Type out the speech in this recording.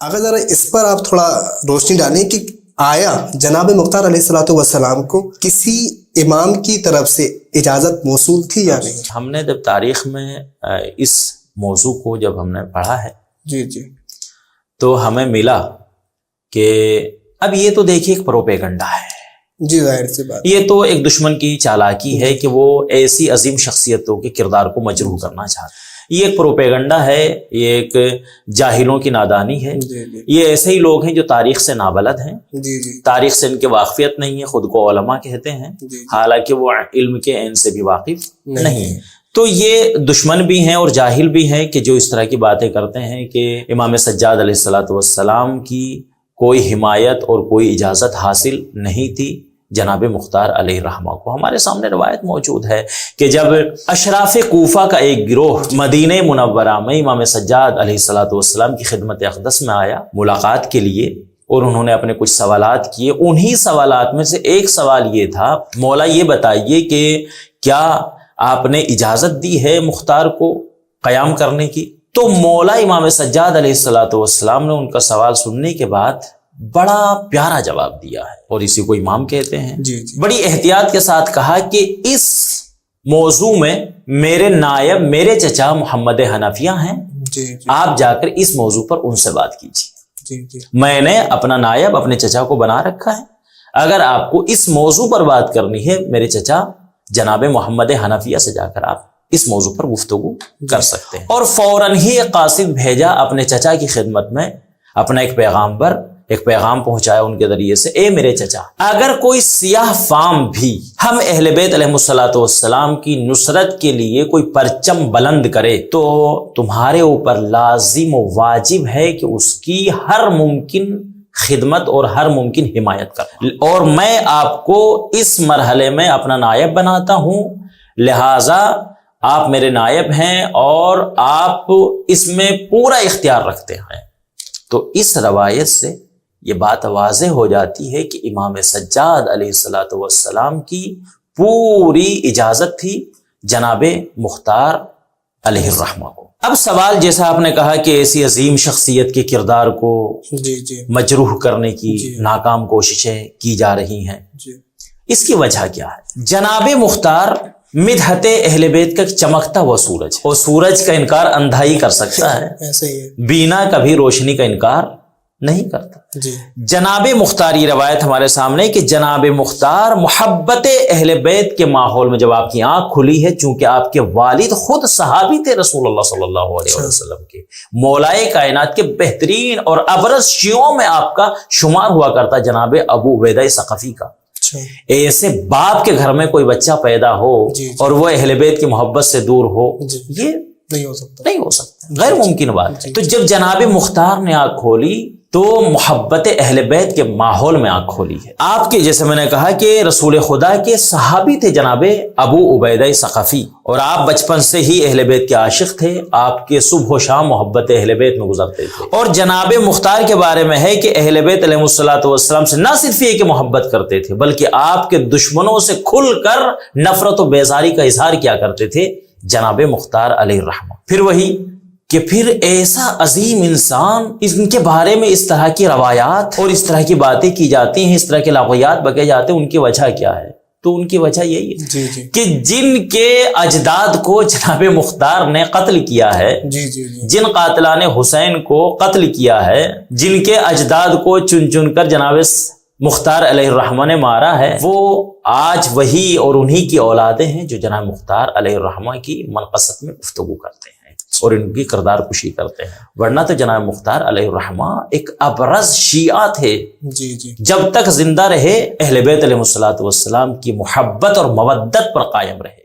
اگر ذرا اس پر آپ تھوڑا روشنی ڈالیں کہ آیا جناب مختار علیہ الصلوۃ والسلام کو کسی امام کی طرف سے اجازت موصول تھی یا نہیں؟ ہم نے جب تاریخ میں اس موضوع کو جب ہم نے پڑھا ہے جی تو ہمیں ملا کہ اب یہ تو دیکھیے ایک پروپیگنڈا ہے، جی ظاہر سی بات، یہ تو ایک دشمن کی چالاکی ہے کہ وہ ایسی عظیم شخصیتوں کے کردار کو مجروح کرنا چاہتا ہے۔ یہ ایک پروپیگنڈا ہے، یہ ایک جاہلوں کی نادانی ہے۔ یہ ایسے ہی لوگ ہیں جو تاریخ سے نابلد ہیں، تاریخ سے ان کے واقفیت نہیں ہے، خود کو علماء کہتے ہیں حالانکہ وہ علم کے عین سے بھی واقف نہیں ہیں۔ تو یہ دشمن بھی ہیں اور جاہل بھی ہیں کہ جو اس طرح کی باتیں کرتے ہیں کہ امام سجاد علیہ الصلوۃ والسلام کی کوئی حمایت اور کوئی اجازت حاصل نہیں تھی جناب مختار علیہ الرحمہ کو۔ ہمارے سامنے روایت موجود ہے کہ جب اشراف کوفہ کا ایک گروہ مدینہ منورہ میں امام سجاد علیہ الصلوۃ والسلام کی خدمت اقدس میں آیا ملاقات کے لیے، اور انہوں نے اپنے کچھ سوالات کیے، انہی سوالات میں سے ایک سوال یہ تھا، مولا یہ بتائیے کہ کیا آپ نے اجازت دی ہے مختار کو قیام کرنے کی؟ تو مولا امام سجاد علیہ الصلوۃ والسلام نے ان کا سوال سننے کے بعد بڑا پیارا جواب دیا ہے، اور اسی کو امام کہتے ہیں۔ بڑی احتیاط کے ساتھ کہا کہ اس موضوع میں میرے نائب میرے چچا محمد حنفیہ ہیں، آپ جا کر اس موضوع پر ان سے بات کیجیے۔ میں نے اپنا نائب اپنے چچا کو بنا رکھا ہے، اگر آپ کو اس موضوع پر بات کرنی ہے میرے چچا جناب محمد حنفیہ سے جا کر آپ اس موضوع پر گفتگو کر سکتے ہیں۔ اور فوراً ہی قاصد بھیجا اپنے چچا کی خدمت میں اپنا ایک پیغام پہنچایا ان کے ذریعے سے، اے میرے چچا، اگر کوئی سیاہ فام بھی ہم اہل بیت علیہ الصلوۃ والسلام کی نصرت کے لیے کوئی پرچم بلند کرے تو تمہارے اوپر لازم و واجب ہے کہ اس کی ہر ممکن خدمت اور ہر ممکن حمایت کر، اور میں آپ کو اس مرحلے میں اپنا نائب بناتا ہوں، لہذا آپ میرے نائب ہیں اور آپ اس میں پورا اختیار رکھتے ہیں۔ تو اس روایت سے یہ بات واضح ہو جاتی ہے کہ امام سجاد علیہ الصلوۃ والسلام کی پوری اجازت تھی جناب مختار علیہ الرحمہ کو۔ اب سوال جیسا آپ نے کہا کہ ایسی عظیم شخصیت کے کردار کو مجروح کرنے کی ناکام کوششیں کی جا رہی ہیں، اس کی وجہ کیا ہے؟ جناب مختار مدحت اہل بیت کا چمکتا ہوا سورج، اور سورج کا انکار اندھا ہی کر سکتا ہے، بینا کبھی روشنی کا انکار نہیں کرتا۔ جناب مختار، یہ روایت ہمارے سامنے کہ جناب مختار محبت اہل بیت کے ماحول میں جب آپ کی آنکھ کھلی ہے، چونکہ آپ کے والد خود صحابی تھے رسول اللہ صلی اللہ علیہ وسلم کے، مولائے کائنات کے بہترین اور ابرز شیعوں میں آپ کا شمار ہوا کرتا جناب ابو عبیدہ ثقفی کا۔ ایسے باپ کے گھر میں کوئی بچہ پیدا ہو اور وہ اہل بیت کی محبت سے دور ہو، یہ نہیں ہو سکتا، غیر ممکن بات ہے۔ تو جب جناب مختار نے آنکھ کھولی تو محبت اہل بیت کے ماحول میں آنکھ کھولی ہے۔ آپ کے جیسے میں نے کہا کہ رسول خدا کے صحابی تھے جناب ابو عبیدہ ثقفی، اور آپ بچپن سے ہی اہل بیت کے عاشق تھے، آپ کے صبح و شام محبت اہل بیت میں گزرتے تھے۔ اور جناب مختار کے بارے میں ہے کہ اہل بیت علیہ الصلوۃ والسلام سے نہ صرف یہ کہ محبت کرتے تھے بلکہ آپ کے دشمنوں سے کھل کر نفرت و بیزاری کا اظہار کیا کرتے تھے جناب مختار علیہ الرحمہ۔ پھر وہی کہ پھر ایسا عظیم انسان، ان کے بارے میں اس طرح کی روایات اور اس طرح کی باتیں کی جاتی ہیں، اس طرح کے لغویات بکے جاتے ہیں، ان کی وجہ کیا ہے؟ تو ان کی وجہ یہی ہے کہ جن کے اجداد کو جناب مختار نے قتل کیا ہے، جن قاتلان حسین کو قتل کیا ہے، جن کے اجداد کو چن چن کر جناب مختار علیہ الرحمہ نے مارا ہے، وہ آج وہی اور انہی کی اولادیں ہیں جو جناب مختار علیہ الرحمہ کی منقصت میں گفتگو کرتے ہیں اور ان کی کردار کشی کرتے ہیں۔ ورنہ تو جناب مختار علیہ الرحمہ ایک ابرز شیعہ تھے، جب تک زندہ رہے اہل بیت علیہ الصلوۃ والسلام کی محبت اور مودت پر قائم رہے۔